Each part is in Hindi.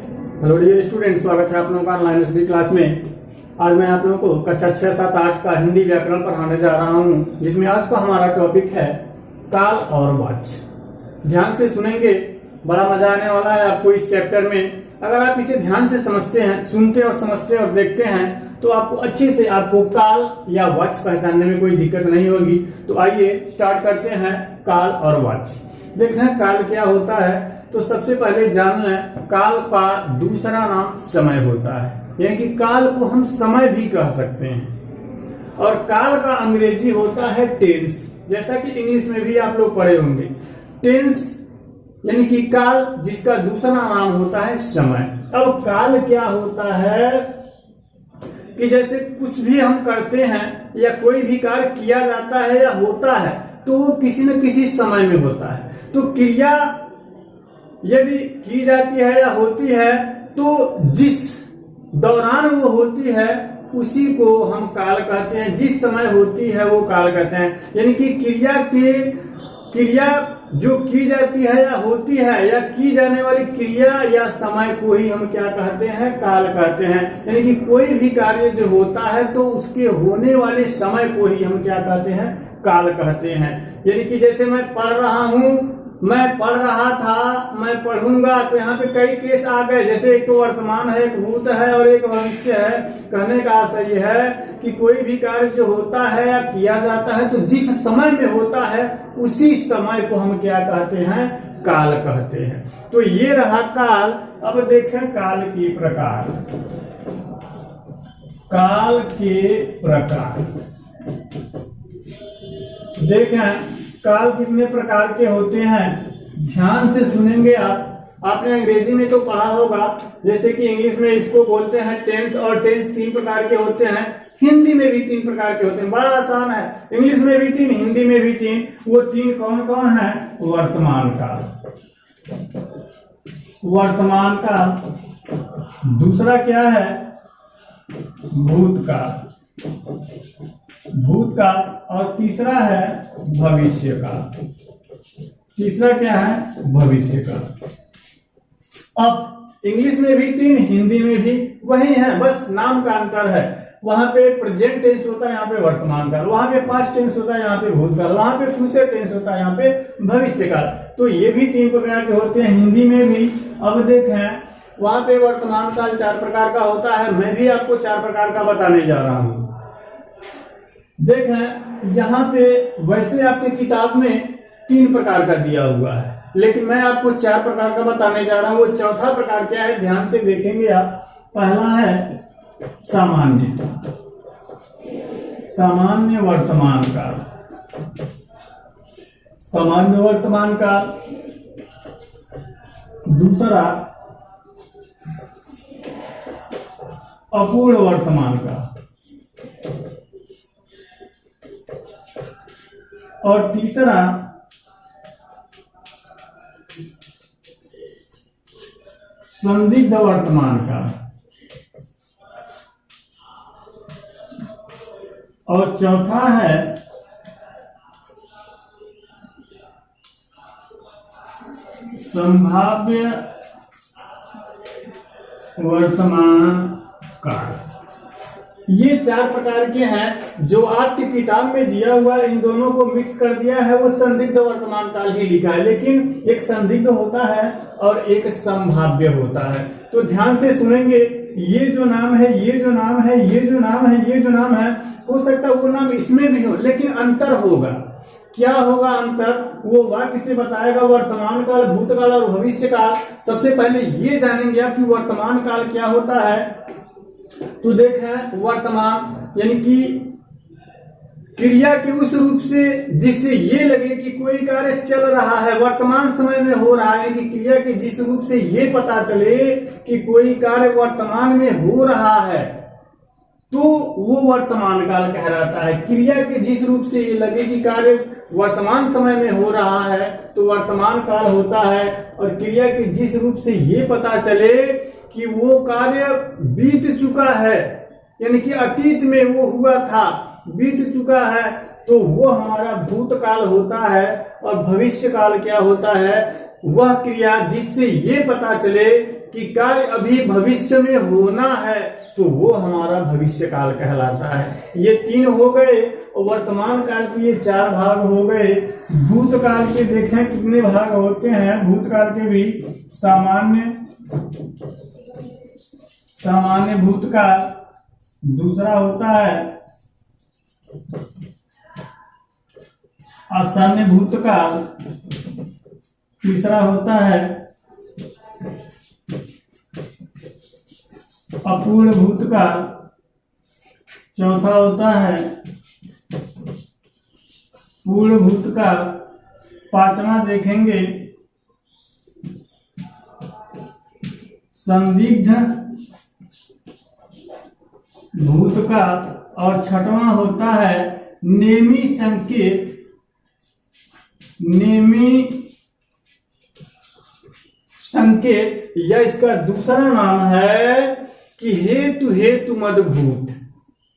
हेलो डियर स्टूडेंट, स्वागत है आप लोगों का ऑनलाइन स्टडी क्लास में। आज मैं आप लोगों को कक्षा 6, 7, 8 का हिंदी व्याकरण पढ़ाने जा रहा हूं, जिसमें आज का हमारा टॉपिक है काल और वाच्य। ध्यान से सुनेंगे, बड़ा मजा आने वाला है आपको इस चैप्टर में। अगर आप इसे ध्यान से समझते हैं, सुनते और समझते और देखते हैं, तो आपको अच्छे से आपको काल या वाच्य पहचानने में कोई दिक्कत नहीं होगी। तो आइए स्टार्ट करते हैं काल और वाच्य। देखते हैं काल क्या होता है। तो सबसे पहले जान लें, काल का दूसरा नाम समय होता है, यानी कि काल को हम समय भी कह सकते हैं। और काल का अंग्रेजी होता है टेंस, जैसा कि इंग्लिश में भी आप लोग पढ़े होंगे। टेंस यानी कि काल, जिसका दूसरा नाम होता है समय। अब काल क्या होता है कि जैसे कुछ भी हम करते हैं या कोई भी कार्य किया जाता है या होता है, तो वो किसी न किसी समय में होता है। तो क्रिया यदि की जाती है या होती है, तो जिस दौरान वो होती है उसी को हम काल कहते हैं। जिस समय होती है वो काल कहते हैं। यानी कि क्रिया जो की जाती है या होती है या की जाने वाली क्रिया या समय को ही हम क्या कहते हैं? काल कहते हैं। यानी कि कोई भी कार्य जो होता है तो उसके होने वाले समय को ही हम क्या कहते हैं? काल कहते हैं। यानी कि जैसे मैं पढ़ रहा हूं, मैं पढ़ रहा था, मैं पढ़ूंगा, तो यहाँ पे कई केस आ गए। जैसे एक तो वर्तमान है, एक भूत है और एक भविष्य है। कहने का आशय यह है कि कोई भी कार्य जो होता है या किया जाता है, तो जिस समय में होता है उसी समय को हम क्या कहते हैं? काल कहते हैं। तो ये रहा काल। अब देखें काल के प्रकार। काल के प्रकार देखें, काल कितने प्रकार के होते हैं, ध्यान से सुनेंगे आप। आपने अंग्रेजी में तो पढ़ा होगा, जैसे कि इंग्लिश में इसको बोलते हैं टेंस, और टेंस 3 प्रकार के होते हैं। हिंदी में भी 3 प्रकार के होते हैं। बड़ा आसान है, इंग्लिश में भी 3, हिंदी में भी 3। वो 3 कौन कौन है? वर्तमान काल, वर्तमान काल, दूसरा क्या है? भूतकाल, भूतकाल, और तीसरा है भविष्य काल। तीसरा क्या है? भविष्य काल। अब इंग्लिश में भी 3, हिंदी में भी वही है, बस नाम का अंतर है। वहां पे प्रेजेंट टेंस होता है, यहाँ पे वर्तमान काल। वहां पे पास्ट टेंस होता है, यहाँ पे भूतकाल। वहां पे फ्यूचर टेंस होता है, यहाँ पे भविष्य काल। तो ये भी 3 प्रकार के होते हैं, हिंदी में भी। अब देखें, वहां पे वर्तमान काल 4 प्रकार का होता है। मैं भी आपको 4 प्रकार का बताने जा रहा हूं। देखें, यहाँ पे वैसे आपकी किताब में 3 प्रकार का दिया हुआ है, लेकिन मैं आपको 4 प्रकार का बताने जा रहा हूं। वो चौथा प्रकार क्या है, ध्यान से देखेंगे आप। पहला है सामान्य, सामान्य वर्तमान काल, सामान्य वर्तमान काल। दूसरा अपूर्ण वर्तमान काल, और तीसरा संदिग्ध वर्तमान काल, और चौथा है संभाव्य वर्तमान काल। ये 4 प्रकार के हैं जो आपकी किताब में दिया हुआ है। इन दोनों को मिक्स कर दिया है, वो संदिग्ध वर्तमान काल ही लिखा है, लेकिन एक संदिग्ध होता है और एक संभाव्य होता है। तो ध्यान से सुनेंगे, ये जो नाम है, ये जो नाम है, ये जो नाम है, ये जो नाम है, हो सकता है वो नाम इसमें भी हो, लेकिन अंतर होगा। क्या होगा अंतर? वो वाक्य से बताएगा। वर्तमान काल, भूतकाल और भविष्य काल। सबसे पहले ये जानेंगे आप कि वर्तमान काल क्या होता है। तो देखें, वर्तमान यानी कि क्रिया के उस रूप से जिससे ये लगे कि कोई कार्य चल रहा है, वर्तमान समय में हो रहा है। यानी कि क्रिया के जिस रूप से ये पता चले कि कोई कार्य वर्तमान में हो रहा है, तो वो वर्तमान काल कहलाता है। क्रिया के जिस रूप से ये लगे कि कार्य वर्तमान समय में हो रहा है, तो वर्तमान काल होता है। और क्रिया के जिस रूप से ये पता चले कि वो कार्य बीत चुका है, यानी कि अतीत में वो हुआ था, बीत चुका है, तो वो हमारा भूतकाल होता है। और भविष्य काल क्या होता है वह क्रिया जिससे ये पता चले कि कार्य अभी भविष्य में होना है, तो वो हमारा भविष्य काल कहलाता है। ये 3 हो गए और वर्तमान काल के ये 4 भाग हो गए। भूतकाल के देखें कितने भाग होते हैं। भूतकाल के भी सामान्य भूतकाल, दूसरा होता है आसान्य भूतकाल, तीसरा होता है अपूर्ण भूतकाल, चौथा होता है पूर्ण भूतकाल, पांचवा देखेंगे संदिग्ध भूतकाल और छठवां होता है नेमी संकेत। नेमी संकेत या इसका दूसरा नाम है कि हेतु मदभूत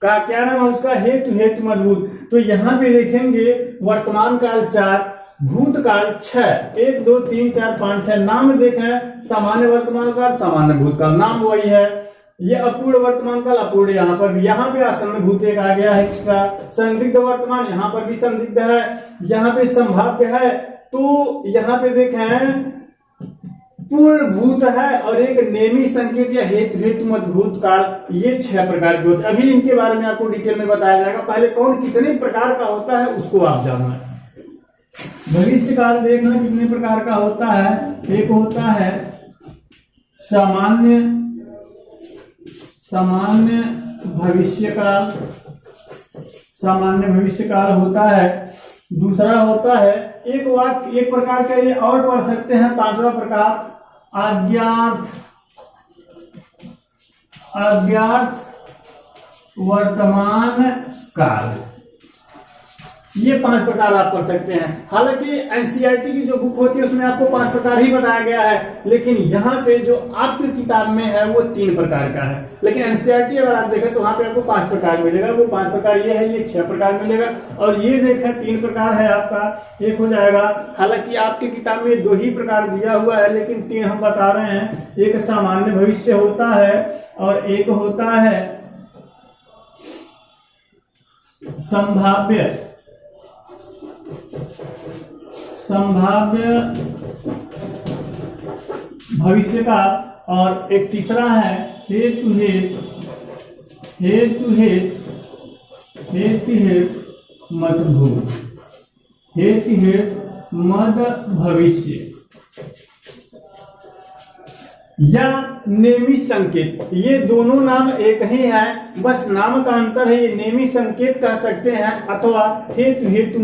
का क्या नाम है उसका, हेतु मदभूत। तो यहां पे देखेंगे वर्तमान काल 4, भूतकाल 6, 1 2 3 4 5 6 नाम देखें, सामान्य वर्तमान काल, सामान्य भूतकाल, नाम वही है। ये अपूर्ण वर्तमान काल, अपूर्ण यहाँ पे आसन्न भूत एक आ गया है इसका। संदिग्ध वर्तमान, यहाँ पर भी संदिग्ध है, यहाँ पे संभाव्य है। तो यहाँ पे देखें पूर्ण भूत है और एक नेमी संकेत या हेतु मदभूत काल। ये 6 प्रकार के होते हैं। अभी इनके बारे में आपको डिटेल में बताया जाएगा। पहले कौन कितने प्रकार का होता है उसको आप जानना। भविष्य काल देखना कितने प्रकार का होता है। एक होता है सामान्य भविष्य काल, सामान्य भविष्य काल होता है। दूसरा होता है एक प्रकार का, ये और पढ़ सकते हैं, 5वां प्रकार अज्ञात वर्तमान काल। ये 5 प्रकार आप पढ़ सकते हैं। हालांकि एनसीईआरटी की जो बुक होती है उसमें आपको 5 प्रकार ही बताया गया है, लेकिन यहाँ पे जो आपकी किताब में है वो 3 प्रकार का है। लेकिन एनसीईआरटी अगर आप देखें तो वहां पे आपको 5 प्रकार मिलेगा। वो 5 प्रकार ये है, ये 6 प्रकार मिलेगा। और ये देखें 3 प्रकार है आपका, एक हो जाएगा। हालांकि आपकी किताब में 2 ही प्रकार दिया हुआ है, लेकिन 3 हम बता रहे हैं। एक सामान्य भविष्य होता है और एक होता है संभाव्य भविष्य का, और एक तीसरा है हेतु मद भविष्य या नेमी संकेत। ये दोनों नाम एक ही है, बस नाम का अंतर है। ये नेमी संकेत कह सकते हैं अथवा हेतु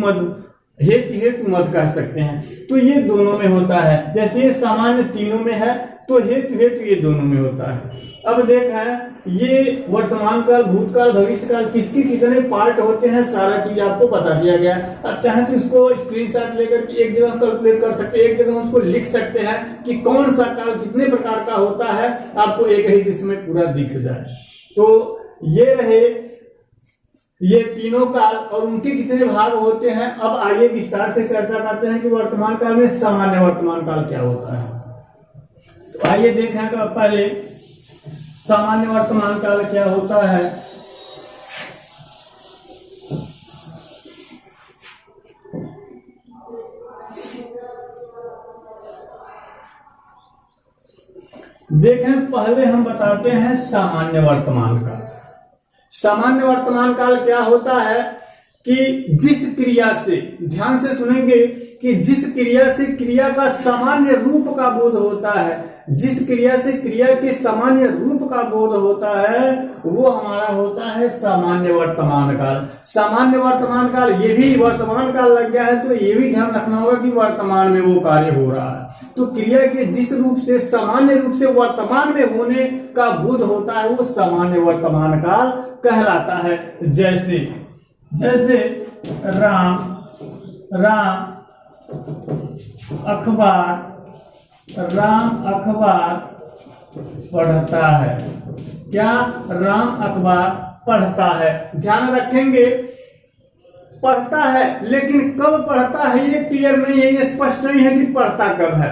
मद कह सकते हैं। तो ये दोनों में होता है। जैसे ये सामान्य तीनों में है तो हेतु ये दोनों में होता है। अब देखें ये वर्तमान काल, भूतकाल, भविष्य काल किसके कितने पार्ट होते हैं, सारा चीज आपको बता दिया गया। अब चाहे तो इसको स्क्रीनशॉट लेकर के एक जगह कैलकुलेट कर सकते हैं, एक जगह उसको लिख सकते हैं कि कौन सा काल कितने प्रकार का होता है, आपको एक ही जिसमें पूरा दिख जाए। तो ये रहे ये तीनों काल और उनके कितने भाग होते हैं। अब आइए विस्तार से चर्चा करते हैं कि वर्तमान काल में सामान्य वर्तमान काल क्या होता है। तो आइए देखें कि पहले सामान्य वर्तमान काल क्या होता है। देखें पहले हम बताते हैं सामान्य वर्तमान काल। सामान्य वर्तमान काल क्या होता है कि जिस क्रिया से, ध्यान से सुनेंगे, कि जिस क्रिया से क्रिया का सामान्य रूप का बोध होता है, जिस क्रिया से क्रिया के सामान्य रूप का बोध होता है वो हमारा होता है सामान्य वर्तमान काल। सामान्य वर्तमान काल, ये भी वर्तमान काल लग गया है तो ये भी ध्यान रखना होगा कि वर्तमान में वो कार्य हो रहा है। तो क्रिया के जिस रूप से सामान्य रूप से वर्तमान में होने का बोध होता है वो सामान्य वर्तमान काल कहलाता है। जैसे राम अखबार पढ़ता है। क्या? राम अखबार पढ़ता है। ध्यान रखेंगे पढ़ता है, लेकिन कब पढ़ता है ये क्लियर नहीं है, ये स्पष्ट नहीं है कि पढ़ता कब है।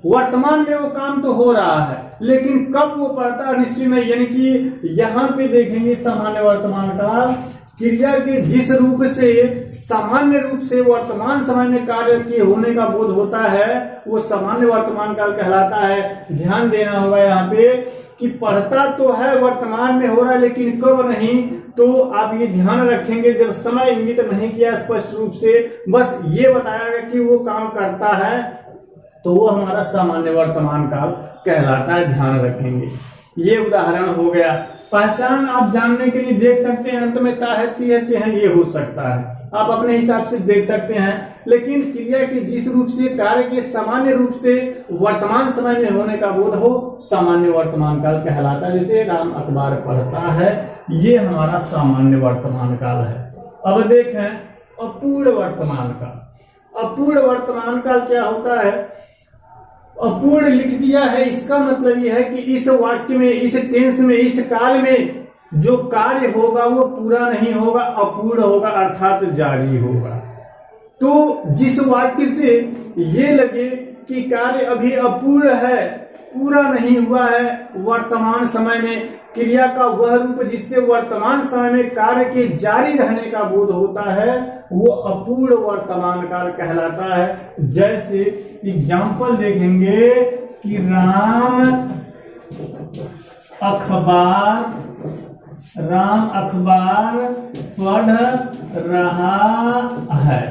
वर्तमान में वो काम तो हो रहा है, लेकिन कब वो पढ़ता है निश्चित नहीं। यानी कि यहाँ पे देखेंगे सामान्य वर्तमान काल, क्रिया के जिस रूप से सामान्य रूप से वर्तमान समय में कार्य के होने का बोध होता है वो सामान्य वर्तमान काल कहलाता है। ध्यान देना होगा यहाँ पे कि पढ़ता तो है, वर्तमान में हो रहा है, लेकिन कब नहीं। तो आप ये ध्यान रखेंगे, जब समय इंगित नहीं किया स्पष्ट रूप से, बस ये बताया गया कि वो काम करता है, तो वो हमारा सामान्य वर्तमान काल कहलाता है। ध्यान रखेंगे। ये उदाहरण हो गया। पहचान आप जानने के लिए देख सकते हैं, अंत में ताहती हैं, ये हो सकता है, आप अपने हिसाब से देख सकते हैं। लेकिन क्रिया के जिस रूप से कार्य के सामान्य रूप से वर्तमान समय में होने का बोध हो, सामान्य वर्तमान काल कहलाता है। जैसे राम अखबार पढ़ता है, ये हमारा सामान्य वर्तमान काल है। अब देखें अपूर्ण वर्तमान काल। अपूर्ण वर्तमान काल क्या होता है? अपूर्ण लिख दिया है, इसका मतलब यह है कि इस वाक्य में, इस टेंस में, इस काल में जो कार्य होगा वो पूरा नहीं होगा, अपूर्ण होगा, अर्थात जारी होगा। तो जिस वाक्य से ये लगे कि कार्य अभी अपूर्ण है, पूरा नहीं हुआ है, वर्तमान समय में क्रिया का वह रूप जिससे वर्तमान समय में कार्य के जारी रहने का बोध होता है, वो अपूर्ण वर्तमान काल कहलाता है। जैसे एग्जाम्पल देखेंगे कि राम अखबार पढ़ रहा है।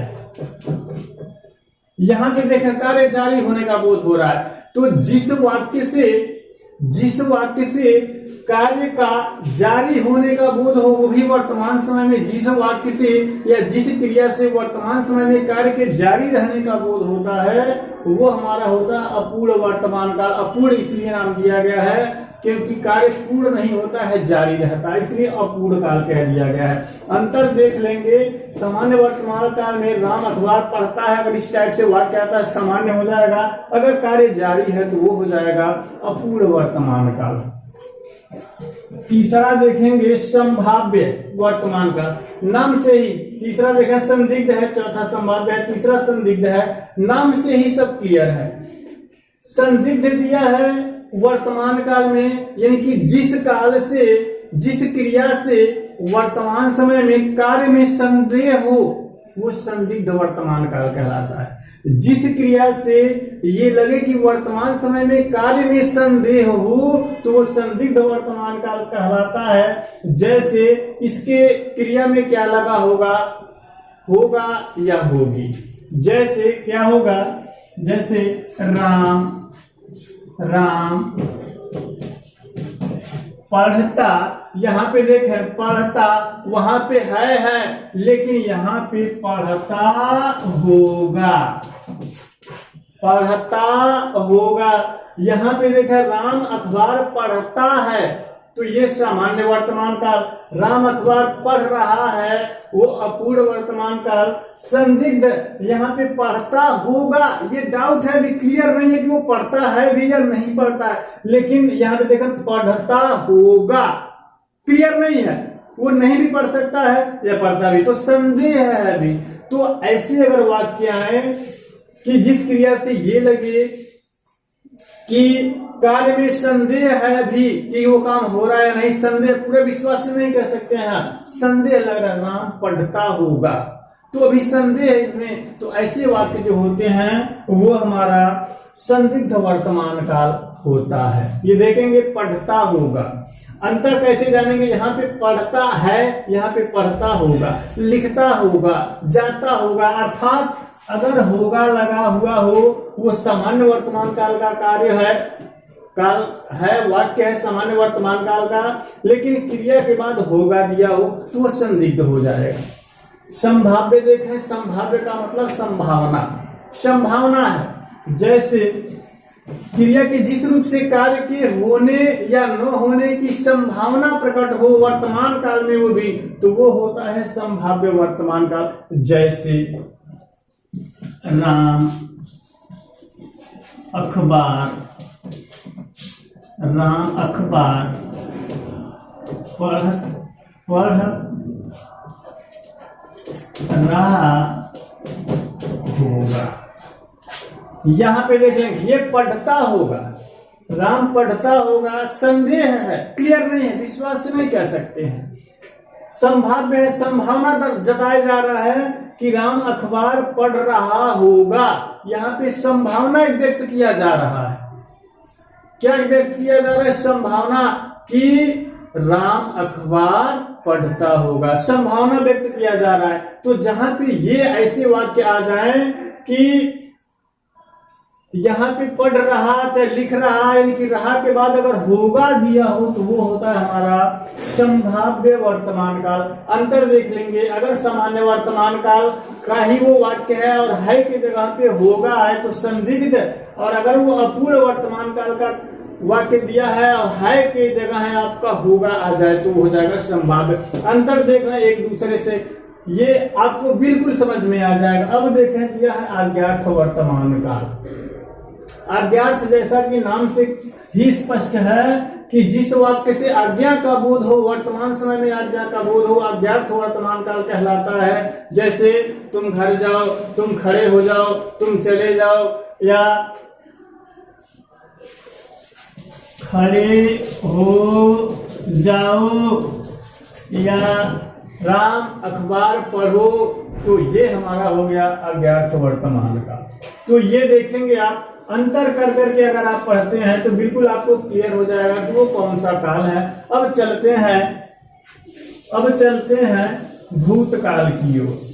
यहां पे देखें कार्य जारी होने का बोध हो रहा है। तो जिस वाक्य से कार्य का जारी होने का बोध हो, वो भी वर्तमान समय में जिस वाक्य से या जिस क्रिया से वर्तमान समय में कार्य के जारी रहने का बोध होता है, वो हमारा होता है अपूर्ण वर्तमान काल। अपूर्ण इसलिए नाम दिया गया है क्योंकि कार्य पूर्ण नहीं होता है, जारी रहता है, इसलिए अपूर्ण काल कह दिया गया है। अंतर देख लेंगे। सामान्य वर्तमान काल में राम अखबार पढ़ता है, अगर इस टाइप से वाक्य आता है सामान्य हो जाएगा, अगर कार्य जारी है तो वो हो जाएगा अपूर्ण वर्तमान काल। तीसरा देखेंगे संभाव्य वर्तमान काल। नाम से ही तीसरा देखा संदिग्ध है, चौथा संभाव्य है, तीसरा संदिग्ध है। नाम से ही सब क्लियर है। संदिग्ध दिया है वर्तमान काल में, यानी कि जिस काल से, जिस क्रिया से वर्तमान समय में कार्य में संदेह हो, वो संदिग्ध वर्तमान काल कहलाता है। जिस क्रिया से ये लगे कि वर्तमान समय में कार्य में संदेह हो, तो वो संदिग्ध वर्तमान काल कहलाता है। जैसे इसके क्रिया में क्या लगा होगा, होगा या होगी। जैसे क्या होगा, जैसे राम पढ़ता, यहाँ पे देखे पढ़ता, वहां पे है, लेकिन यहाँ पे पढ़ता होगा। यहाँ पे देखे राम अखबार पढ़ता है, तो ये सामान्य वर्तमान काल। राम अखबार पढ़ रहा है, वो अपूर्ण वर्तमान काल। संदिग्ध यहाँ पे पढ़ता होगा, ये डाउट है, भी क्लियर नहीं है कि वो पढ़ता है भी या नहीं पढ़ता है, लेकिन यहाँ पे देखा पढ़ता होगा, क्लियर नहीं है, वो नहीं भी पढ़ सकता है या पढ़ता भी, तो संदेह है अभी। तो ऐसे अगर वाक्य आए कि जिस क्रिया से ये लगे कि कार्य में संदेह है भी कि वो काम हो रहा है या नहीं, संदेह, पूरे विश्वास से नहीं कह सकते हैं, संदेह लग रहा है, राम पढ़ता होगा, तो अभी संदेह है इसमें। तो ऐसे वाक्य जो होते हैं वो हमारा संदिग्ध वर्तमान काल होता है। ये देखेंगे पढ़ता होगा। अंतर कैसे जानेंगे? यहाँ पे पढ़ता है, यहाँ पे पढ़ता होगा, लिखता होगा, जाता होगा। अर्थात अगर होगा लगा हुआ हो, वो सामान्य वर्तमान काल का कार्य है, काल है, वाक्य है सामान्य वर्तमान काल का, लेकिन क्रिया के बाद होगा दिया हो तो वो संदिग्ध हो जाएगा। संभाव्य देखें, संभाव्य का मतलब संभावना है। जैसे क्रिया के जिस रूप से कार्य के होने या न होने की संभावना प्रकट हो वर्तमान काल में, वो भी, तो वो होता है संभाव्य वर्तमान काल। जैसे राम अखबार पढ़ रहा होगा। यहां पे देखें, ये पढ़ता होगा, राम पढ़ता होगा, संदेह है, क्लियर नहीं है, विश्वास से नहीं कह सकते हैं। संभाव्य है, संभावना जताया जा रहा है कि राम अखबार पढ़ रहा होगा। यहाँ पे संभावना व्यक्त किया जा रहा है। क्या व्यक्त किया जा रहा है? संभावना कि राम अखबार पढ़ता होगा, संभावना व्यक्त किया जा रहा है। तो जहां पे ये ऐसे वाक्य आ जाए कि यहाँ पे पढ़ रहा चाहे लिख रहा, यानी कि रहा के बाद अगर होगा दिया हो तो वो होता है हमारा संभाव्य वर्तमान काल। अंतर देख लेंगे, अगर सामान्य वर्तमान काल का ही वो वाक्य है और है की जगह पे होगा है तो संदिग्ध, और अगर वो अपूर्ण वर्तमान काल का वाक्य दिया है और है की जगह है आपका होगा आ जाए तो हो जाएगा संभाव्य। अंतर देखना एक दूसरे से, ये आपको बिल्कुल समझ में आ जाएगा। अब देखें, दिया है आज्ञार्थ वर्तमान काल। आज्ञार्थ जैसा कि नाम से ही स्पष्ट है कि जिस वाक्य से आज्ञा का बोध हो, वर्तमान समय में आज्ञा का बोध हो, आज्ञार्थ वर्तमान काल कहलाता है। जैसे तुम घर जाओ, तुम खड़े हो जाओ, तुम चले जाओ, या खड़े हो जाओ, या राम अखबार पढ़ो, तो ये हमारा हो गया अज्ञार्थ वर्तमान काल। तो ये देखेंगे आप, अंतर कर करके अगर आप पढ़ते हैं तो बिल्कुल आपको क्लियर हो जाएगा कि वो कौन सा काल है। अब चलते हैं भूतकाल की ओर।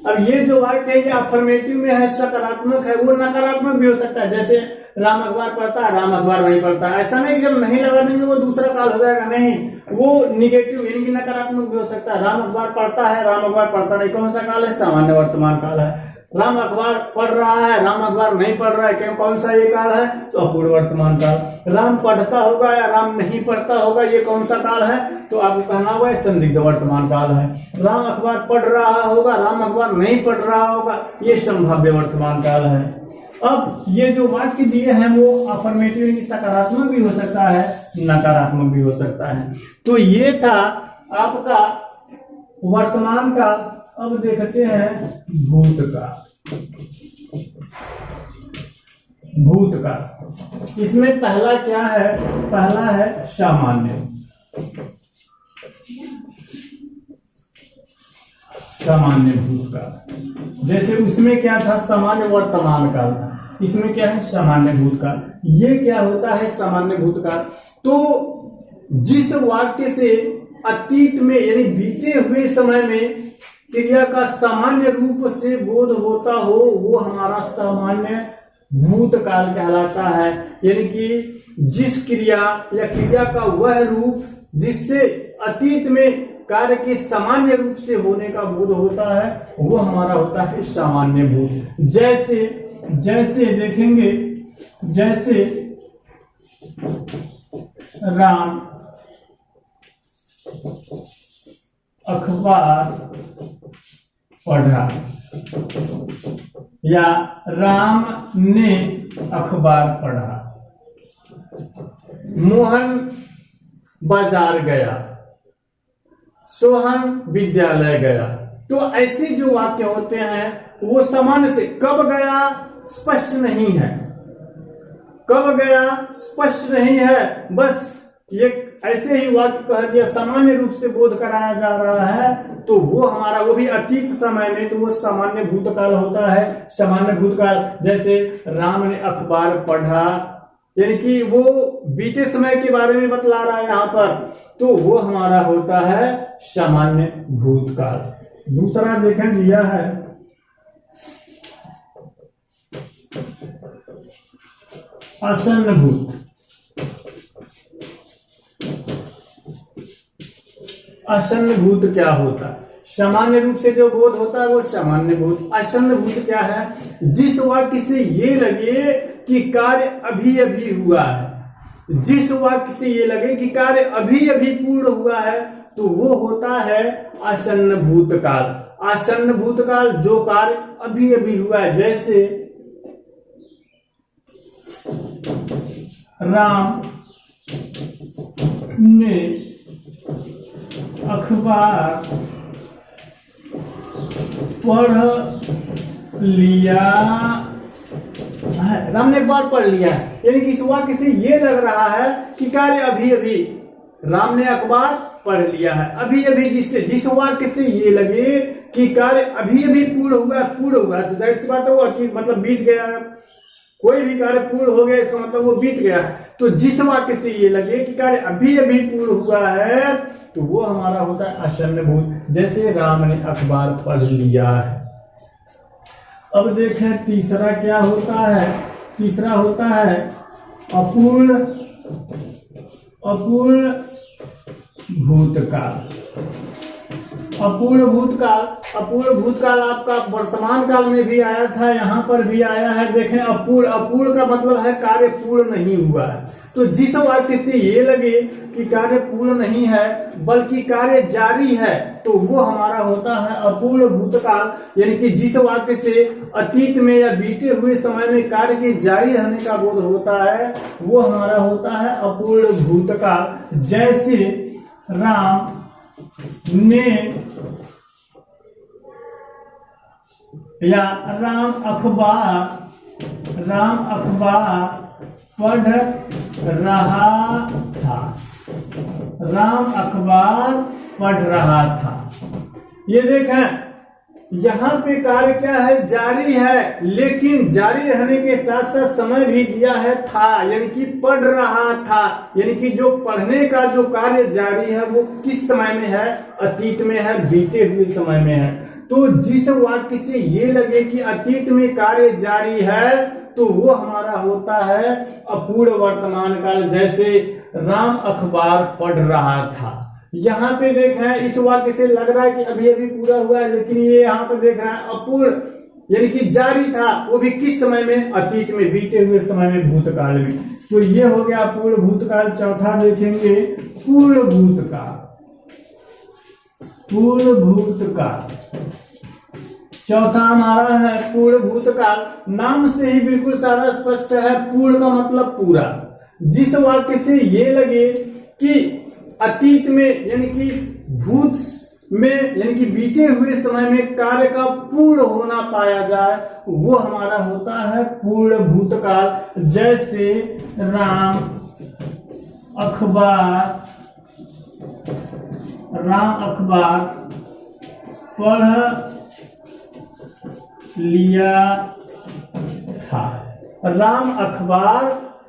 अब ये जो वाक्य है ये अफर्मेटिव में है, सकारात्मक है, वो नकारात्मक भी हो सकता है। जैसे राम अखबार पढ़ता है, राम अखबार नहीं पढ़ता, ऐसा नहीं जब नहीं लगा देंगे वो दूसरा काल हो जाएगा, नहीं, वो निगेटिव यानी कि नकारात्मक भी हो सकता है। राम अखबार पढ़ता है, राम अखबार पढ़ता नहीं, कौन सा काल है? सामान्य वर्तमान काल है। राम अखबार पढ़ रहा है, राम अखबार नहीं पढ़ रहा है, क्यों, कौन सा ये काल है? तो अपूर्ण वर्तमान काल। राम पढ़ता होगा या राम नहीं पढ़ता होगा, ये कौन सा काल है? तो आपको कहना हुआ है संदिग्ध वर्तमान काल है। राम अखबार पढ़ रहा होगा, राम अखबार नहीं पढ़ रहा होगा, ये संभाव्य वर्तमान काल है। अब ये जो वाक्य दिए हैं वो अफर्मेटिव यानी सकारात्मक भी हो सकता है, नकारात्मक भी हो सकता है। तो ये था आपका वर्तमान काल। अब देखते हैं भूतकाल। भूतकाल, इसमें पहला क्या है? पहला है सामान्य। सामान्य भूतकाल, जैसे उसमें क्या था? सामान्य वर्तमान काल था, इसमें क्या है? सामान्य भूतकाल। ये क्या होता है सामान्य भूतकाल? तो जिस वाक्य से अतीत में यानी बीते हुए समय में क्रिया का सामान्य रूप से बोध होता हो वो हमारा सामान्य भूतकाल कहलाता है। यानी कि जिस क्रिया या क्रिया का वह रूप जिससे अतीत में कार्य के सामान्य रूप से होने का बोध होता है वो हमारा होता है सामान्य भूत। जैसे देखेंगे, जैसे राम अखबार पढ़ा या राम ने अखबार पढ़ा। मोहन बाजार गया, सोहन विद्यालय गया। तो ऐसे जो वाक्य होते हैं वो सामान्य से, कब गया स्पष्ट नहीं है, कब गया स्पष्ट नहीं है, बस ये ऐसे ही वाक्य कह दिया, सामान्य रूप से बोध कराया जा रहा है, तो वो हमारा, वो भी अतीत समय में, तो वो सामान्य भूतकाल होता है। सामान्य भूतकाल जैसे राम ने अखबार पढ़ा, यानी कि वो बीते समय के बारे में बतला रहा है यहाँ पर, तो वो हमारा होता है सामान्य भूतकाल। दूसरा देखें दिया है आसन्न भूत। आसन्न भूत क्या होता है? सामान्य रूप से जो बोध होता है वो सामान्य भूत। आसन्न भूत क्या है? जिस वाक्य से ये लगे कि कार्य अभी अभी हुआ है, जिस वाक्य से ये लगे कि कार्य अभी अभी पूर्ण हुआ है, तो वो होता है आसन्न भूतकाल। आसन्न भूतकाल जो कार्य अभी अभी हुआ है, जैसे राम ने अखबार पढ़ लिया है। राम ने एक बार पढ़ लिया है, यानी कि इस वाक्य से ये लग रहा है कि कार्य अभी अभी राम ने अखबार पढ़ लिया है। अभी अभी जिस वाक्य से ये लगे कि कार्य अभी अभी पूर्ण हुआ तो जाहिर सी बात है वो चीज मतलब बीत गया है। कोई भी कार्य पूर्ण हो गया इसका मतलब वो बीत गया है। तो जिस वाक्य से ये लगे कि कार्य अभी अभी पूर्ण हुआ है तो वो हमारा होता है आसन्न भूत। जैसे राम ने अखबार पढ़ लिया है। अब देखें तीसरा क्या होता है। तीसरा होता है अपूर्ण भूतकाल। अपूर्ण भूतकाल आपका वर्तमान काल में भी आया था, यहाँ पर भी आया है। देखें अपूर्ण का मतलब है कार्य पूर्ण नहीं हुआ है। तो जिस वाक्य से ये लगे कि कार्य पूर्ण नहीं है बल्कि कार्य जारी है तो वो हमारा होता है अपूर्ण भूतकाल। यानी कि जिस वाक्य से अतीत में या बीते हुए समय में कार्य के जारी रहने का बोध होता है वो हमारा होता है अपूर्ण भूतकाल। जैसे राम ने या राम अखबार पढ़ रहा था। राम अखबार पढ़ रहा था। ये देखें यहाँ पे कार्य क्या है, जारी है, लेकिन जारी रहने के साथ साथ समय भी दिया है था, यानी कि पढ़ रहा था। यानी कि जो पढ़ने का जो कार्य जारी है वो किस समय में है, अतीत में है, बीते हुए समय में है। तो जिस वाक्य से ये लगे कि अतीत में कार्य जारी है तो वो हमारा होता है अपूर्ण वर्तमान काल। जैसे राम अखबार पढ़ रहा था। यहाँ पे देखें इस वाक्य से लग रहा है कि अभी अभी पूरा हुआ है, लेकिन ये यहाँ पे देख रहा है अपूर्ण यानी कि जारी था, वो भी किस समय में, अतीत में, बीते हुए समय में, भूतकाल में। तो ये हो गया पूर्ण भूतकाल। चौथा देखेंगे पूर्ण भूतकाल। चौथा हमारा है पूर्ण भूतकाल। नाम से ही बिल्कुल सारा स्पष्ट है, पूर्ण का मतलब पूरा। जिस वाक्य से ये लगे कि अतीत में यानी कि भूत में यानी कि बीते हुए समय में कार्य का पूर्ण होना पाया जाए वो हमारा होता है पूर्ण भूतकाल। जैसे राम अखबार पढ़ लिया था। राम अखबार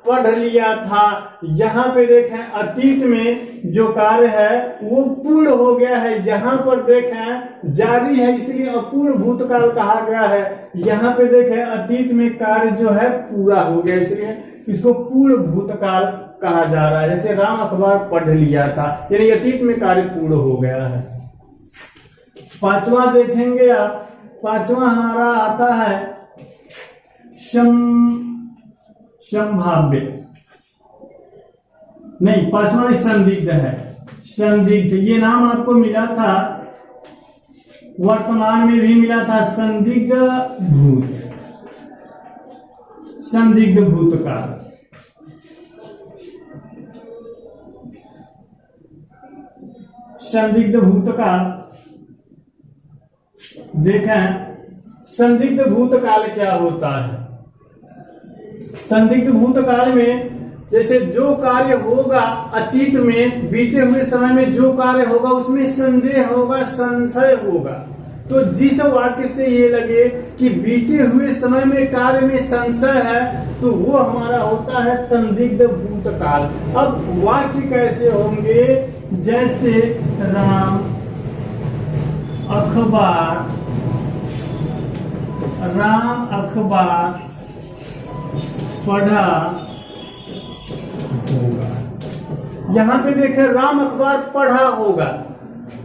पढ़ लिया था। यहाँ पे देखें अतीत में जो कार्य है वो पूर्ण हो गया है, यहाँ पर देखें जारी है, इसलिए अपूर्ण भूतकाल कहा गया है। यहाँ पे देखें अतीत में कार्य जो है पूरा हो गया, इसलिए इसको पूर्ण भूतकाल कहा जा रहा है। जैसे राम अखबार पढ़ लिया था, यानी अतीत में कार्य पूर्ण हो गया है। पांचवा देखेंगे आप। पांचवा हमारा आता है संभाव्य, नहीं पांचवा नहीं, संदिग्ध है। संदिग्ध ये नाम आपको मिला था, वर्तमान में भी मिला था, संदिग्ध भूतकाल। संदिग्ध भूतकाल देखें, संदिग्ध भूतकाल क्या होता है। संदिग्ध भूतकाल में जैसे जो कार्य होगा अतीत में, बीते हुए समय में जो कार्य होगा उसमें संदेह होगा, संशय होगा। तो जिस वाक्य से ये लगे कि बीते हुए समय में कार्य में संशय है तो वो हमारा होता है संदिग्ध भूतकाल। अब वाक्य कैसे होंगे, जैसे राम अखबार पढ़ा होगा। यहाँ पे देखें राम अखबार पढ़ा होगा,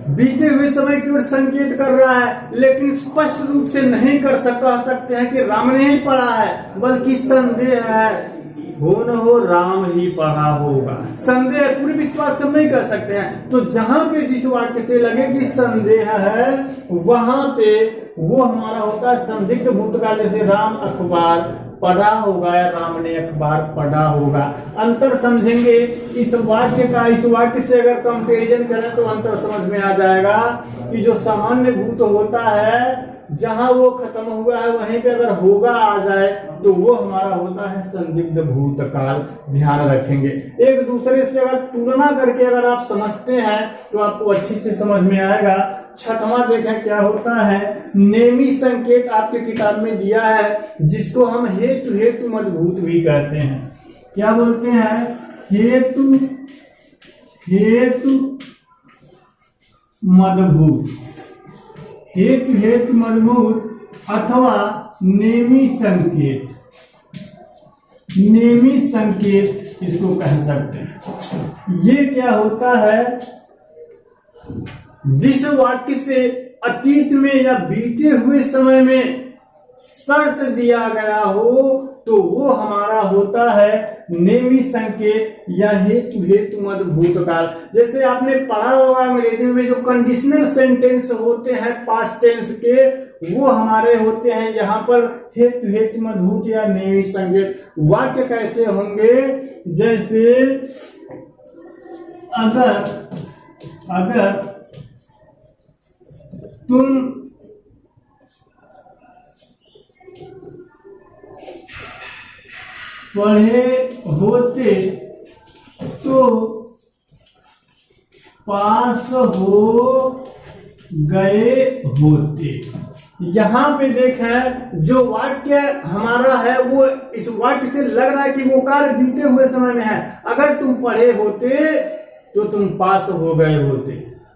बीते हुए समय की ओर संकेत कर रहा है, लेकिन स्पष्ट रूप से नहीं कह सकते हैं कि राम ने ही पढ़ा है, बल्कि संदेह है, हो न हो राम ही पढ़ा होगा। संदेह पूरे विश्वास से नहीं कर सकते हैं। तो जहां पे जिस वाक्य से लगे कि संदेह है वहां पे वो हमारा होता है संदिग्ध भूतकाल। जैसे राम अखबार पढ़ा होगा या राम ने अखबार पढ़ा होगा। अंतर समझेंगे इस वाक्य का, इस वाक्य से अगर कंपैरिजन करें तो अंतर समझ में आ जाएगा कि जो सामान्य भूत होता है जहां वो खत्म हुआ है वहीं पे अगर होगा आ जाए तो वो हमारा होता है संदिग्ध भूतकाल। ध्यान रखेंगे, एक दूसरे से अगर तुलना करके अगर आप समझते हैं तो आपको अच्छी से समझ में आएगा। छठवां देखें क्या होता है, नेमी संकेत आपके किताब में दिया है, जिसको हम हेतु हेतु मजबूत भी कहते हैं। क्या बोलते हैं? हेतु हेतु मजबूत, हेतु हेतु मजबूत अथवा नेमी संकेत, नेमी संकेत इसको कह सकते हैं। ये क्या होता है, जिस वाक्य से अतीत में या बीते हुए समय में शर्त दिया गया हो तो वो हमारा होता है नेमी संकेत या हेतु हेतु मजबूत काल। जैसे आपने पढ़ा होगा अंग्रेजी में जो कंडीशनल सेंटेंस होते हैं पास्ट टेंस के, वो हमारे होते हैं यहाँ पर हेतु हेतु मजबूत या नेमी संकेत। वाक्य कैसे होंगे? जैसे अगर तुम पढ़े होते तो पास हो गए होते। यहाँ पे देखें, जो वाक्य हमारा है वो इस वाक्य से लग रहा है कि वो कार्य बीते हुए समय में है। अगर तुम पढ़े होते तो तुम पास हो गए होते,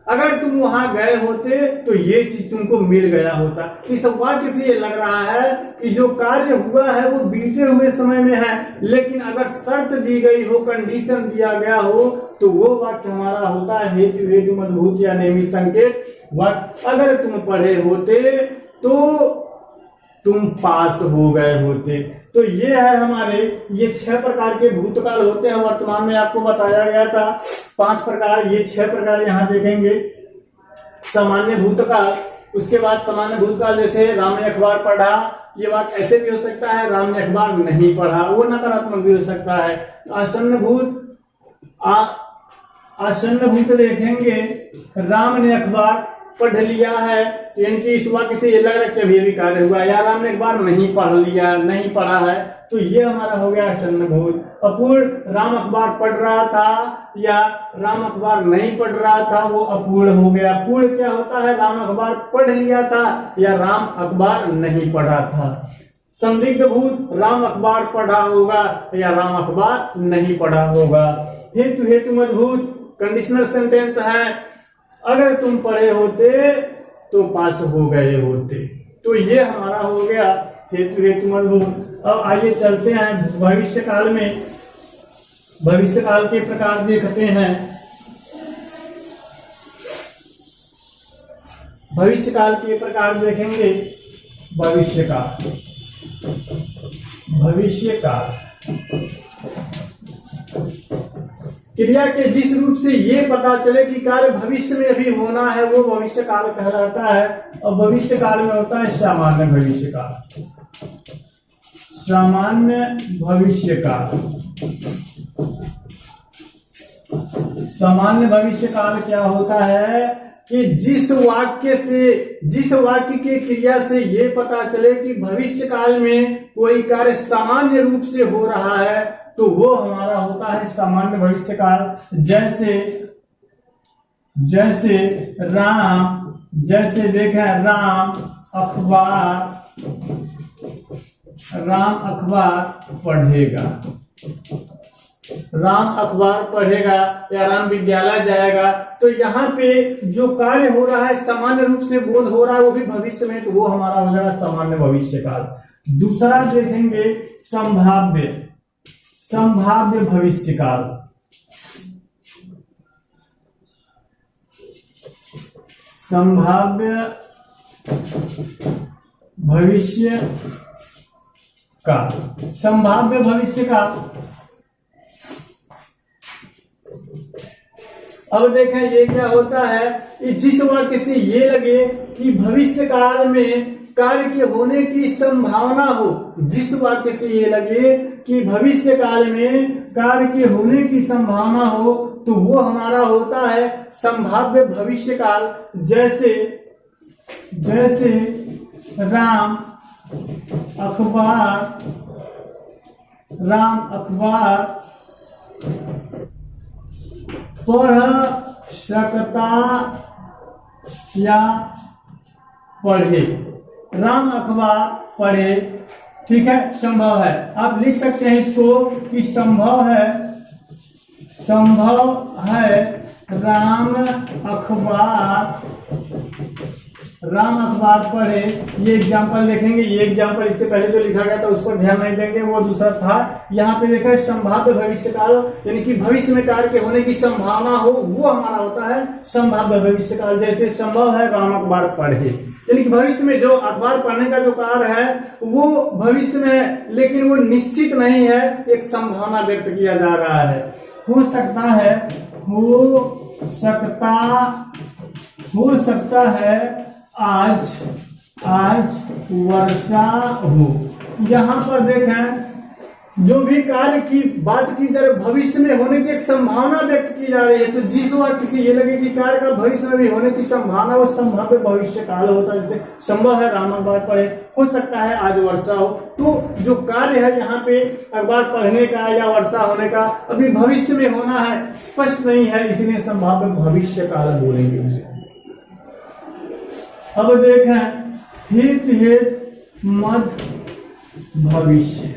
अगर तुम वहां गए होते तो ये चीज तुमको मिल गया होता। इस वाक्य से ये लग रहा है कि जो कार्य हुआ है वो बीते हुए समय में है, लेकिन अगर शर्त दी गई हो, कंडीशन दिया गया हो, तो वो वाक्य हमारा होता है हेतु हेतु मजबूत या नेमी संकेत वाक्य। अगर तुम पढ़े होते तो तुम पास हो गए होते। तो ये है हमारे, ये 6 प्रकार के भूतकाल होते हैं। वर्तमान में आपको बताया गया था 5 प्रकार, ये 6 प्रकार यहाँ देखेंगे। सामान्य भूतकाल, उसके बाद सामान्य भूतकाल जैसे राम ने अखबार पढ़ा, ये वाक्य ऐसे भी हो सकता है राम ने अखबार नहीं पढ़ा, वो नकारात्मक भी हो सकता है। आसन्न भूत, आसन्न भूत देखेंगे राम ने अखबार पढ़ लिया है, यानी कि इस वाक्य से ये लग रहा है कि अभी अभी कार्य हुआ, या राम ने एक बार नहीं पढ़ लिया, नहीं पढ़ा है, तो ये हमारा हो गया आसन्न भूत। अपूर्ण, राम अखबार पढ़ रहा था या राम अखबार नहीं पढ़ रहा था, वो अपूर्ण हो गया। पूर्ण क्या होता है? राम अखबार पढ़ लिया था या राम अखबार नहीं पढ़ा था। संदिग्ध भूत, राम अखबार पढ़ा होगा या राम अखबार नहीं पढ़ा होगा। हेतु हेतु मजबूत, कंडीशनल सेंटेंस है, अगर तुम पढ़े होते तो पास हो गए होते। तो ये हमारा हो गया हेतु हेतु मजबूत। अब आइए चलते हैं भविष्य काल में। भविष्य काल के प्रकार देखते हैं। भविष्य काल के प्रकार देखेंगे। भविष्य काल, भविष्य काल क्रिया के जिस रूप से ये पता चले कि कार्य भविष्य में अभी होना है वो भविष्य काल कहलाता है। और भविष्य काल में होता है सामान्य भविष्य काल। सामान्य भविष्य काल, सामान्य भविष्य काल क्या होता है कि जिस वाक्य के क्रिया से ये पता चले कि भविष्य काल में कोई कार्य सामान्य रूप से हो रहा है तो वो हमारा होता है सामान्य भविष्य काल। जैसे देखें राम अखबार पढ़ेगा, राम अखबार पढ़ेगा या राम विद्यालय जाएगा, तो यहाँ पे जो कार्य हो रहा है सामान्य रूप से बोध हो रहा है वो भी भविष्य में, तो वो हमारा हो जाएगा सामान्य भविष्य काल। दूसरा देखेंगे संभाव्य भविष्य काल। संभाव्य भविष्य काल, संभाव्य भविष्य काल। अब देखें ये क्या होता है, जिस वाक्य से ये लगे कि भविष्य काल में कार्य के होने की संभावना हो, जिस वाक्य से ये लगे कि भविष्य काल में कार्य के होने की संभावना हो, तो वो हमारा होता है संभाव्य भविष्य काल। जैसे राम अखबार पढ़ सकता या पढ़े। राम अखबार पढ़े, ठीक है, संभव है। आप लिख सकते हैं इसको कि संभव है राम अखबार पढ़े। ये एग्जाम्पल देखेंगे, ये एग्जाम्पल इसके पहले जो लिखा गया था उस पर ध्यान नहीं देंगे, वो दूसरा था। यहाँ पे देखा है संभाव्य भविष्यकाल, यानी कि भविष्य में कार्य के होने की संभावना हो, वो हमारा होता है संभाव्य भविष्यकाल। जैसे संभव है राम अखबार पढ़े, यानी कि भविष्य में जो अखबार पढ़ने का जो कार्य है वो भविष्य में है, लेकिन वो निश्चित नहीं है, एक संभावना व्यक्त किया जा रहा है। हो सकता है आज वर्षा हो। यहाँ पर देखें, जो भी कार्य की बात की जा रही है भविष्य में होने की एक संभावना व्यक्त की जा रही है, तो जिस वाक्य से ये लगे कि कार्य का भविष्य में भी होने की संभावना, वो संभाव्य भविष्य काल होता है। जैसे संभव है राम अखबार पढ़े, हो सकता है आज वर्षा हो। तो जो कार्य है यहाँ पे अखबार पढ़ने का या वर्षा होने का, अभी भविष्य में होना है, स्पष्ट नहीं है, इसलिए संभाव्य भविष्य काल बोलेंगे उसे। अब देखें हित मध्य भविष्य,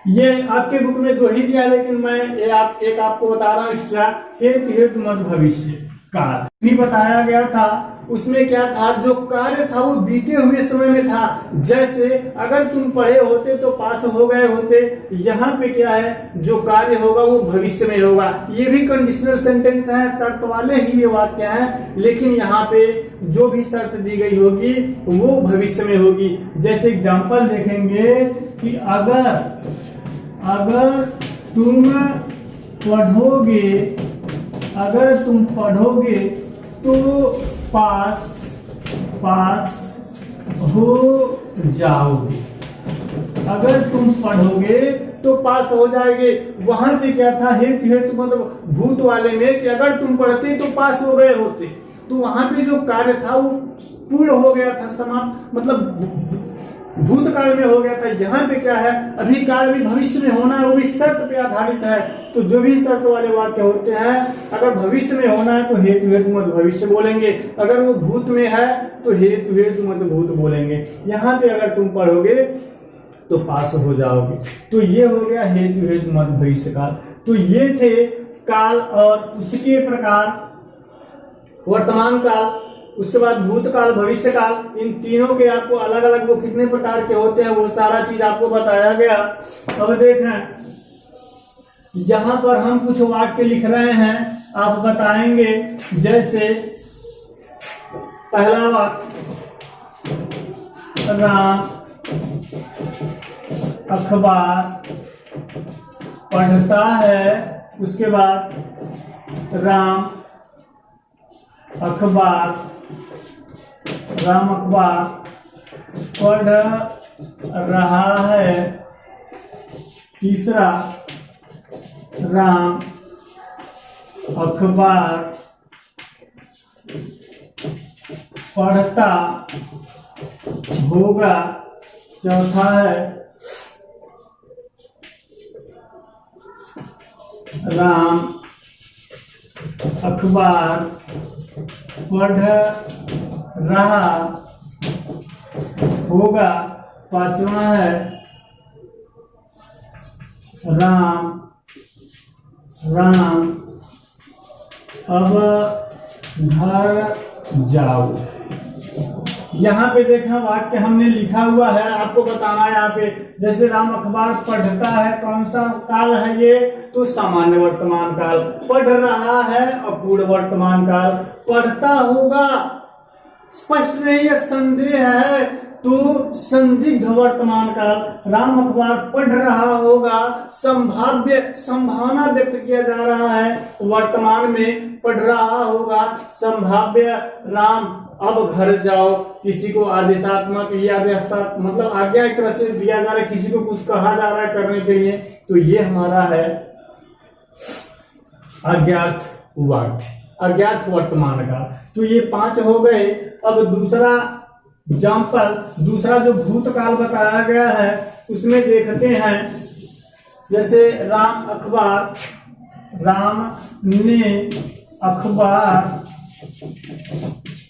ये आपके बुक में दो ही दिया, लेकिन मैं एक आपको बता रहा हूं एक्स्ट्रा। हित मध्य भविष्य काल भी बताया गया था। उसमें क्या था, जो कार्य था वो बीते हुए समय में था। जैसे अगर तुम पढ़े होते तो पास हो गए होते, यहाँ पे क्या है, जो कार्य होगा वो भविष्य में होगा। ये भी कंडीशनल सेंटेंस है, शर्त वाले ही ये वाक्य हैं, लेकिन यहाँ पे जो भी शर्त दी गई होगी वो भविष्य में होगी। जैसे एग्जाम्पल देखेंगे कि अगर तुम पढ़ोगे तो पास हो जाओगे। अगर तुम पढ़ोगे तो पास हो जाएंगे। वहां पे क्या था, हेतु मतलब भूत वाले में, कि अगर तुम पढ़ते तो पास हो गए होते। तो वहां पे जो कार्य था वो पूर्ण हो गया था, समाप्त, मतलब भूतकाल में हो गया था। यहाँ पे क्या है, अभी कार्य भी भविष्य में होना है, वो भी शर्त पे आधारित है। तो जो भी शर्त वाले वाक्य होते हैं, अगर भविष्य में होना है तो हेतु मत भविष्य बोलेंगे, अगर वो भूत में है तो हेतु मत भूत बोलेंगे। यहाँ पे अगर तुम पढ़ोगे तो पास हो जाओगे। तो ये हो गया हेतु मत भविष्य काल। तो ये थे काल, और उसके प्रकार वर्तमान काल, उसके बाद भूतकाल, भविष्य काल। इन तीनों के आपको अलग अलग वो कितने प्रकार के होते हैं वो सारा चीज आपको बताया गया। अब देखें, यहाँ पर हम कुछ वाक्य लिख रहे हैं, आप बताएंगे। जैसे पहला वाक्य, राम अखबार पढ़ता है। उसके बाद राम अखबार पढ़ रहा है। तीसरा, राम अखबार पढ़ता होगा। चौथा है, राम अखबार पढ़ रहा होगा। पांचवा है, राम अब घर जाओ। यहाँ पे देखा वाक्य हमने लिखा हुआ है, आपको बताना है यहाँ पे। जैसे राम अखबार पढ़ता है, कौन सा काल है ये, तो सामान्य वर्तमान काल। पढ़ रहा है, अपूर्ण वर्तमान काल। पढ़ता होगा स्पष्ट नहीं है, संदेह है, तो संदिग्ध वर्तमान काल। राम अखबार पढ़ रहा होगा, संभावना व्यक्त किया जा रहा है, वर्तमान में पढ़ रहा होगा, संभाव्य। राम अब घर जाओ, किसी को आदेशात्मक या मतलब आज्ञा एक तरह से दिया जा रहा है, किसी को कुछ कहा जा रहा है करने के लिए, तो ये हमारा है अज्ञात वाक्य, अज्ञात वर्तमान का। तो ये 5 हो गए। अब दूसरा एग्जाम्पल दूसरा जो भूतकाल बताया गया है उसमें देखते हैं, जैसे राम ने अखबार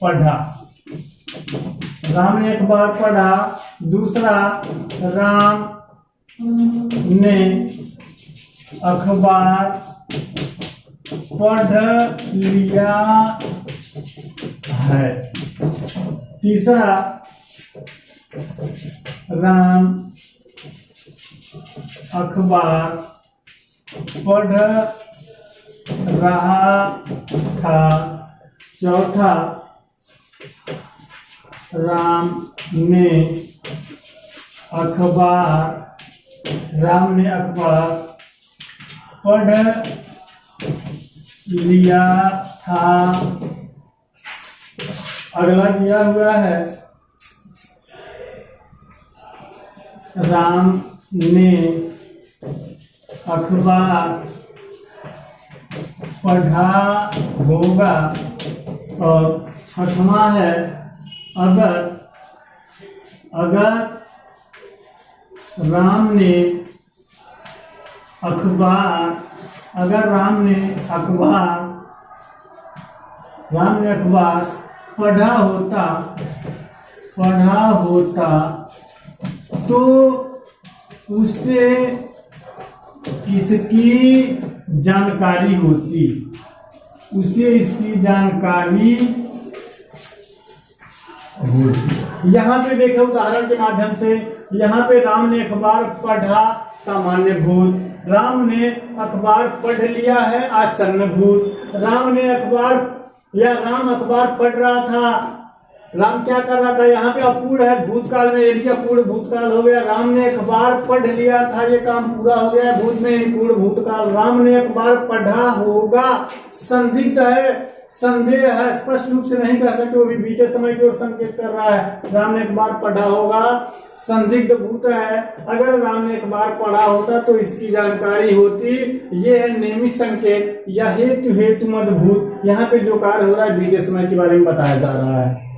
पढ़ा, राम ने अखबार पढ़ा। दूसरा, राम ने अखबार पढ़ लिया है। तीसरा, राम अखबार पढ़ रहा था। चौथा, राम ने अखबार पढ़ लिया था। अगला दिया हुआ है, राम ने अखबार पढ़ा होगा। और छठवां है, अगर राम ने अखबार पढ़ा होता तो उसे इसकी जानकारी होती। यहाँ पे देखे उदाहरण के माध्यम से, यहाँ पे राम ने अखबार पढ़ा सामान्य भूत, राम ने अखबार पढ़ लिया है आसन्न भूत। राम अखबार पढ़ रहा था, राम क्या कर रहा था, यहाँ पे अपूर्ण है भूतकाल में, यानी अपूर्ण भूतकाल हो गया। राम ने अखबार पढ़ लिया था, ये काम पूरा हो गया है भूत में, यानी पूर्ण भूतकाल। राम ने अखबार पढ़ा होगा संदिग्ध है, संदेह है, स्पष्ट रूप से नहीं कह सकते, वो भी बीते समय की ओर संकेत कर रहा है। राम ने अखबार पढ़ा होगा संदिग्ध भूत है, अगर राम ने अखबार पढ़ा होता तो इसकी जानकारी होती। ये है नेमित संकेत या हेतु मद भूत। यहाँ पे जो कार्य हो रहा है बीते समय के बारे में बताया जा रहा है।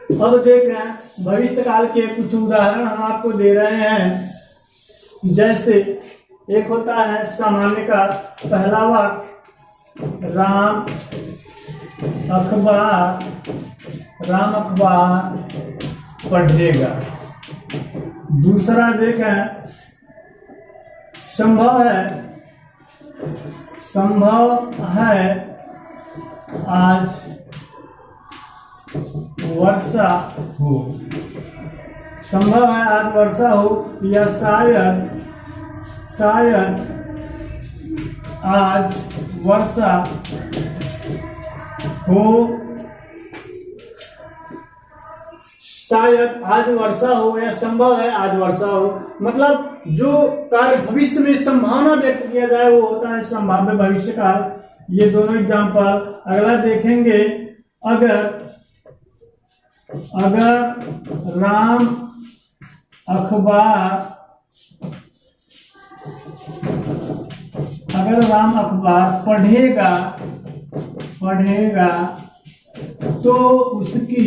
अब देख रहे हैं भविष्य काल के कुछ उदाहरण हम आपको दे रहे हैं। जैसे एक होता है सामान्य काल, पहला वाक्य, राम अखबार पढ़ेगा। दूसरा देखें, संभव है आज वर्षा हो, संभव है आज वर्षा हो, या शायद आज वर्षा हो, शायद आज वर्षा हो, या संभव है आज वर्षा हो। मतलब जो कार्य भविष्य में संभावना व्यक्त किया जाए वो होता है संभाव्य भविष्य काल। ये दोनों एग्जाम्पल। अगला देखेंगे, अगर राम अखबार पढ़ेगा तो उसकी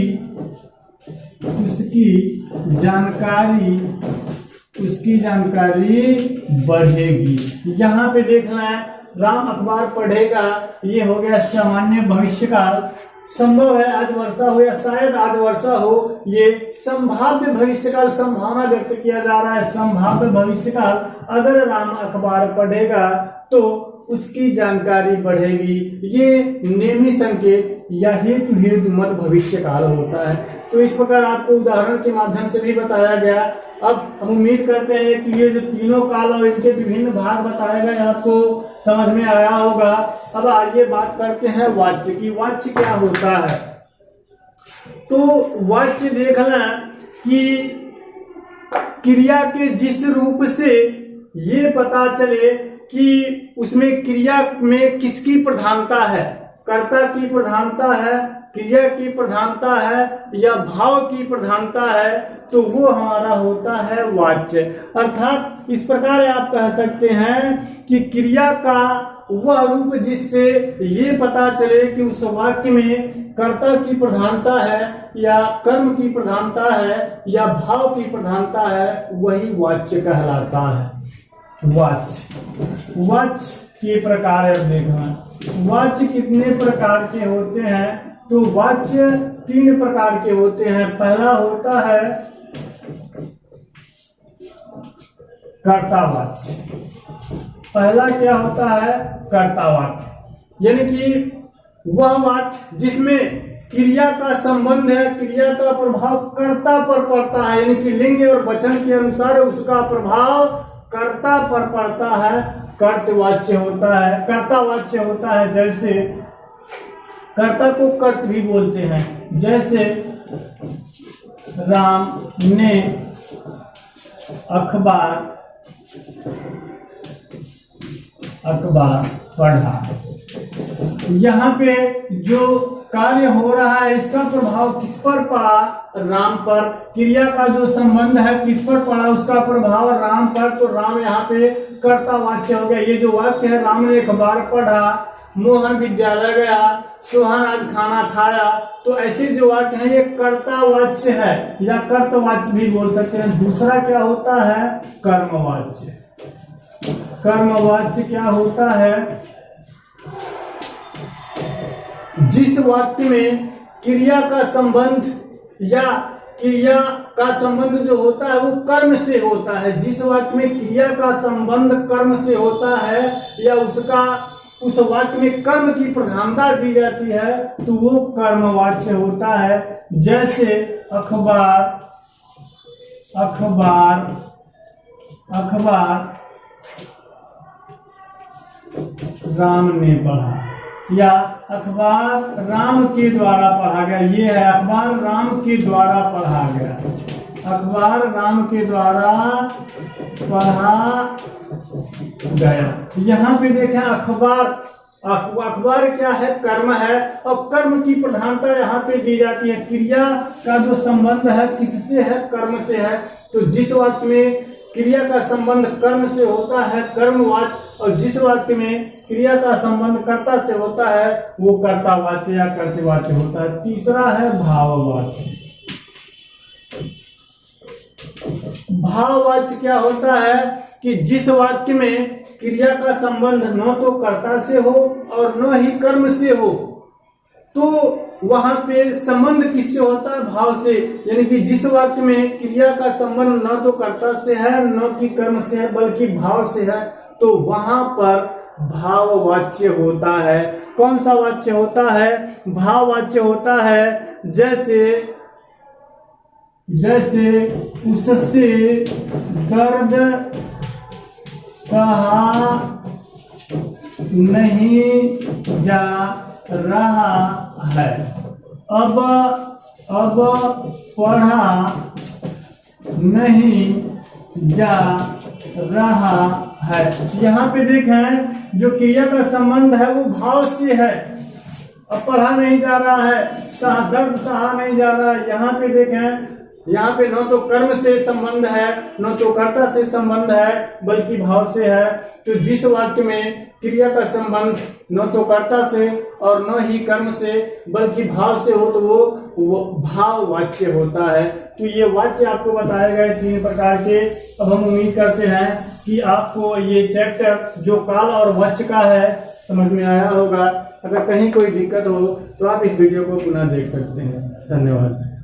जानकारी बढ़ेगी। यहाँ पे देखना है, राम अखबार पढ़ेगा, ये हो गया सामान्य भविष्य काल। संभव है आज वर्षा हो या शायद आज वर्षा हो, ये संभाव्य भविष्य काल, संभावना व्यक्त किया जा रहा है संभाव्य भविष्य काल। अगर राम अखबार पढ़ेगा तो उसकी जानकारी बढ़ेगी, ये नेमी संकेत या हेतु मद भविष्य काल होता है। तो इस प्रकार आपको उदाहरण के माध्यम से भी बताया गया। अब हम उम्मीद करते हैं कि ये जो तीनों काल और इनके विभिन्न भाग बताए गए आपको समझ में आया होगा। अब आइए बात करते हैं वाच्य की। वाच्य क्या होता है? तो वाच्य देखना कि क्रिया के जिस रूप से ये पता चले कि उसमें क्रिया में किसकी प्रधानता है, कर्ता की प्रधानता है, क्रिया की प्रधानता है या भाव की प्रधानता है, तो वो हमारा होता है वाच्य। अर्थात इस प्रकार आप कह सकते हैं कि क्रिया का वह रूप जिससे ये पता चले कि उस वाक्य में कर्ता की प्रधानता है या कर्म की प्रधानता है या भाव की प्रधानता है, वही वाच्य कहलाता है। वाच्य के प्रकार देखना, वाच्य कितने प्रकार के होते हैं? तो वाच्य 3 प्रकार के होते हैं। पहला होता है कर्तावाच्य। पहला क्या होता है? कर्तावाच्य, यानी कि वह वाक्य जिसमें क्रिया का संबंध है, क्रिया का प्रभाव कर्ता पर पड़ता है, यानी कि लिंग और वचन के अनुसार उसका प्रभाव कर्ता पर पड़ता है, कर्तवाच्य होता है, कर्तावाच्य होता है। जैसे कर्ता को कर्त भी बोलते हैं, जैसे राम ने अखबार पढ़ा। यहाँ पे जो कार्य हो रहा है इसका प्रभाव किस पर पड़ा? राम पर। क्रिया का जो संबंध है किस पर पड़ा? उसका प्रभाव राम पर। तो राम यहाँ पे कर्तावाच्य हो गया। ये जो वाक्य है, राम ने अखबार पढ़ा, मोहन विद्यालय गया, सोहन आज खाना खाया, तो ऐसे जो वाक्य है ये कर्तावाच्य है या कर्तवाच्य भी बोल सकते हैं। दूसरा क्या होता है? कर्मवाच्य। कर्मवाच्य क्या होता है? जिस वाक्य में क्रिया का संबंध या क्रिया का संबंध जो होता है वो कर्म से होता है, जिस वाक्य में क्रिया का संबंध कर्म से होता है या उस वाक्य में कर्म की प्रधानता दी जाती है, तो वो कर्मवाच्य होता है। जैसे अखबार राम ने पढ़ा या अखबार राम के द्वारा पढ़ा गया। ये है अखबार राम के द्वारा पढ़ा गया, अखबार राम के द्वारा पढ़ा गया। यहाँ पे देखें अखबार क्या है? कर्म है, और कर्म की प्रधानता यहाँ पे दी जाती है। क्रिया का जो संबंध है किससे है? कर्म से है। तो जिस वाक्य में क्रिया का संबंध कर्म से होता है कर्मवाच्य, और जिस वाक्य में क्रिया का संबंध कर्ता से होता है वो कर्तावाच्य या कर्तवाच्य होता है। तीसरा है भाववाच्य। भाववाच्य क्या होता है कि जिस वाक्य में क्रिया का संबंध न तो कर्ता से हो और न ही कर्म से हो, तो वहां पे संबंध किससे होता है? भाव से। यानी कि जिस वाक्य में क्रिया का संबंध न तो कर्ता से है न कि कर्म से है बल्कि भाव से है, तो वहां पर भाववाच्य होता है। कौन सा वाच्य होता है? भाववाच्य होता है। जैसे उससे दर्द सहा नहीं जा रहा है, अब पढ़ा नहीं जा रहा है। यहाँ पे देखें जो क्रिया का संबंध है वो भाव से है, अब पढ़ा नहीं जा रहा है, दर्द सहा नहीं जा रहा है। यहाँ पे देखें, यहाँ पे न तो कर्म से संबंध है न तो कर्ता से संबंध है बल्कि भाव से है। तो जिस वाक्य में क्रिया का संबंध न तो कर्ता से और न ही कर्म से बल्कि भाव से हो तो वो भाववाच्य होता है। तो ये वाच्य आपको बताए गए 3 प्रकार के। अब हम उम्मीद करते हैं कि आपको ये चैप्टर जो काल और वाच्य का है समझ में आया होगा। अगर कहीं कोई दिक्कत हो तो आप इस वीडियो को पुनः देख सकते हैं। धन्यवाद।